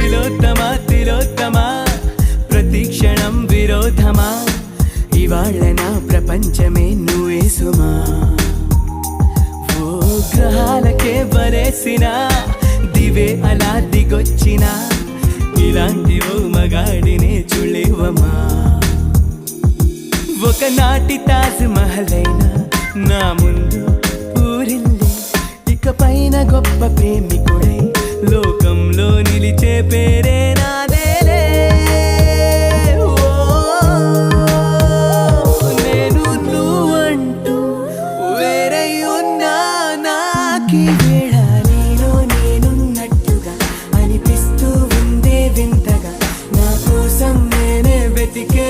తిలోత్తమా తిలోత్తమా ప్రతి క్షణం విరోధమా ఇవాళ నా ప్రపంచమే నువ్వే సుమా ఓ గ్రహాలకే బరేసిన దివే అలా దిగొచ్చిన ఇలాంటి ఓ మగాడినే చులేవమా ఒకనాటి తాజ్ మహల్ అయినా నా ముందు ఊరిల్లి ఇక పైన గొప్ప ప్రేమికుడై లోకంలో నిలిచే పేరే నాదేలే నేను నువ్వంటూ వేరై ఉన్నా నాకి వేళ నేను నేనున్నట్టుగా అనిపిస్తూ ఉందే వింతగా నా కోసం నేనే వెతికే